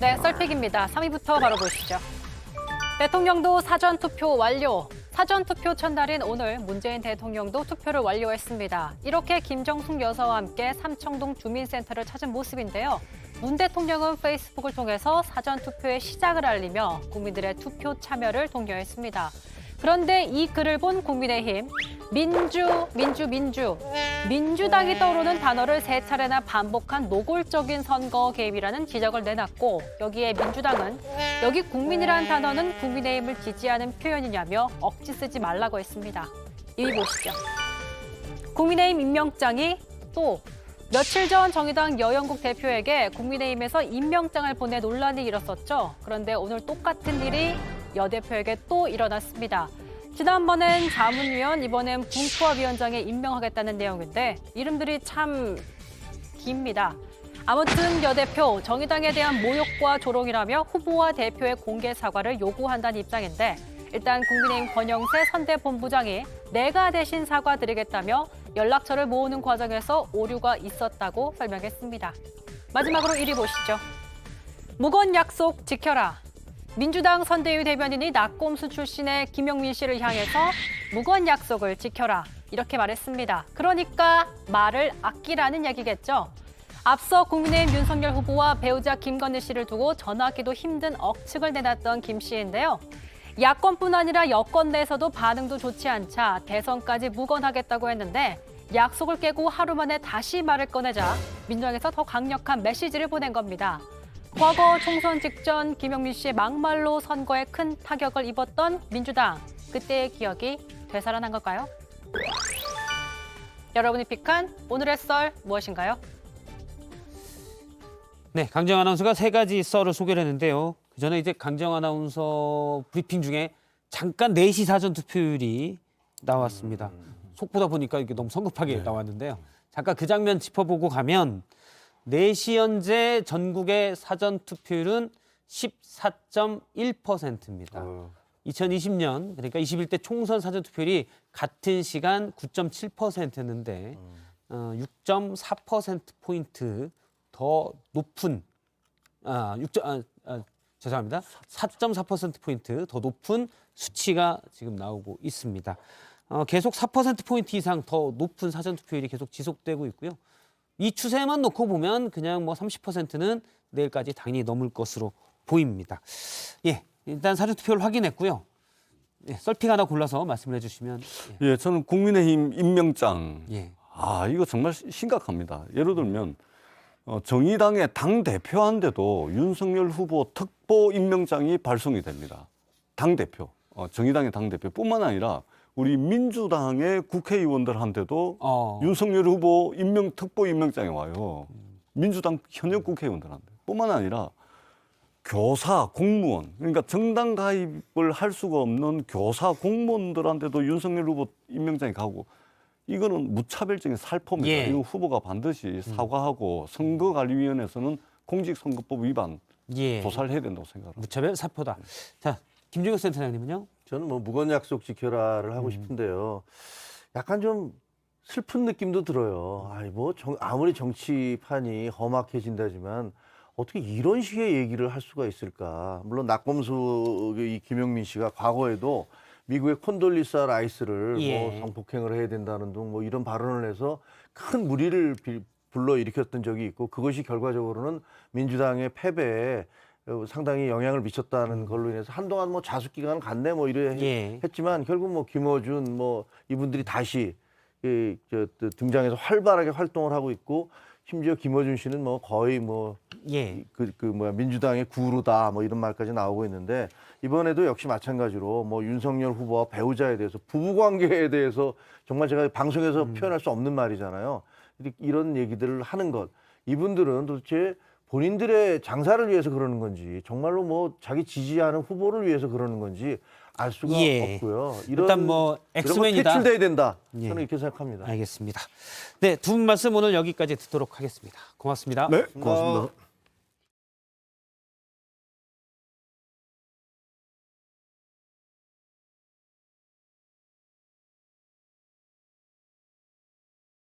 네, 썰픽입니다. 3위부터 바로 보시죠. 대통령도 사전투표 완료. 사전투표 첫날인 오늘 문재인 대통령도 투표를 완료했습니다. 이렇게 김정숙 여사와 함께 삼청동 주민센터를 찾은 모습인데요. 문 대통령은 페이스북을 통해서 사전투표의 시작을 알리며 국민들의 투표 참여를 독려했습니다. 그런데 이 글을 본 국민의힘, 민주당이 떠오르는 단어를 세 차례나 반복한 노골적인 선거 개입이라는 지적을 내놨고, 여기에 민주당은 여기 국민이란 단어는 국민의힘을 지지하는 표현이냐며 억지 쓰지 말라고 했습니다. 2위 보시죠. 국민의힘 임명장이 또 며칠 전 정의당 여영국 대표에게 국민의힘에서 임명장을 보내 논란이 일었었죠. 그런데 오늘 똑같은 일이 여 대표에게 또 일어났습니다. 지난번엔 자문위원, 이번엔 군수합위원장에 임명하겠다는 내용인데 이름들이 참 깁니다. 아무튼 여 대표, 정의당에 대한 모욕과 조롱이라며 후보와 대표의 공개 사과를 요구한다는 입장인데, 일단 국민의힘 권영세 선대본부장이 내가 대신 사과드리겠다며 연락처를 모으는 과정에서 오류가 있었다고 설명했습니다. 마지막으로 1위 보시죠. 묵은 약속 지켜라. 민주당 선대위 대변인이 낙검수 출신의 김용민 씨를 향해서 묵은 약속을 지켜라 이렇게 말했습니다. 그러니까 말을 아끼라는 얘기겠죠. 앞서 국민의힘 윤석열 후보와 배우자 김건희 씨를 두고 전화기도 힘든 억측을 내놨던 김 씨인데요. 야권뿐 아니라 여권 내에서도 반응도 좋지 않자 대선까지 묵언하겠다고 했는데 약속을 깨고 하루 만에 다시 말을 꺼내자 민주당에서 더 강력한 메시지를 보낸 겁니다. 과거 총선 직전 김용민 씨의 막말로 선거에 큰 타격을 입었던 민주당, 그때의 기억이 되살아난 걸까요? 여러분이 픽한 오늘의 썰 무엇인가요? 네, 강정 아나운서가 세 가지 썰을 소개를 했는데요. 그 전에 이제 강정 아나운서 브리핑 중에 잠깐 4시 사전 투표율이 나왔습니다. 속보다 보니까 이게 너무 성급하게 나왔는데요. 잠깐 그 장면 짚어보고 가면 4시 현재 전국의 사전 투표율은 14.1%입니다. 2020년, 그러니까 21대 총선 사전 투표율이 같은 시간 9.7%였는데 6.4%포인트 더 높은, 죄송합니다. 4.4%포인트 더 높은 수치가 지금 나오고 있습니다. 계속 4%포인트 이상 더 높은 사전 투표율이 계속 지속되고 있고요. 이 추세만 놓고 보면 그냥 뭐 30%는 내일까지 당연히 넘을 것으로 보입니다. 예, 일단 사전 투표를 확인했고요. 예, 썰픽 하나 골라서 말씀을 해주시면. 예, 저는 국민의힘 임명장. 예. 이거 정말 심각합니다. 예를 들면 정의당의 당 대표한테도 윤석열 후보 특보 임명장이 발송이 됩니다. 당 대표, 정의당의 당 대표뿐만 아니라 우리 민주당의 국회의원들한테도 윤석열 후보 특보 임명장이 와요. 민주당 현역 국회의원들한테. 뿐만 아니라 교사, 공무원, 그러니까 정당 가입을 할 수가 없는 교사, 공무원들한테도 윤석열 후보 임명장이 가고, 이거는 무차별적인 살포입니다. 예. 이거 후보가 반드시 사과하고 선거관리위원회에서는 공직선거법 위반 조사를 해야 된다고 생각합니다. 무차별 사표다. 자, 김종혁 센터장님은요? 저는 뭐 묵은 약속 지켜라를 하고 싶은데요. 약간 좀 슬픈 느낌도 들어요. 아무리 정치판이 험악해진다지만 어떻게 이런 식의 얘기를 할 수가 있을까? 물론 낙검수 이 김용민 씨가 과거에도 미국의 콘돌리사 라이스를 뭐 성폭행을 해야 된다는 등 뭐 이런 발언을 해서 큰 무리를 불러일으켰던 적이 있고, 그것이 결과적으로는 민주당의 패배에 상당히 영향을 미쳤다는 걸로 인해서 한동안 뭐 자숙 기간을 갖네 뭐 이래 했지만, 결국 뭐 김어준 뭐 이분들이 다시 등장해서 활발하게 활동을 하고 있고, 심지어 김어준 씨는 뭐 거의 뭐 민주당의 구루다 뭐 이런 말까지 나오고 있는데, 이번에도 역시 마찬가지로 뭐 윤석열 후보와 배우자에 대해서, 부부관계에 대해서 정말 제가 방송에서 표현할 수 없는 말이잖아요. 이런 얘기들을 하는 것, 이분들은 도대체 본인들의 장사를 위해서 그러는 건지, 정말로 뭐 자기 지지하는 후보를 위해서 그러는 건지 알 수가 없고요. 일단 뭐 엑스맨이다. 퇴출돼야 된다. 저는 이렇게 생각합니다. 알겠습니다. 네, 두 분 말씀 오늘 여기까지 듣도록 하겠습니다. 고맙습니다. 네, 고맙습니다.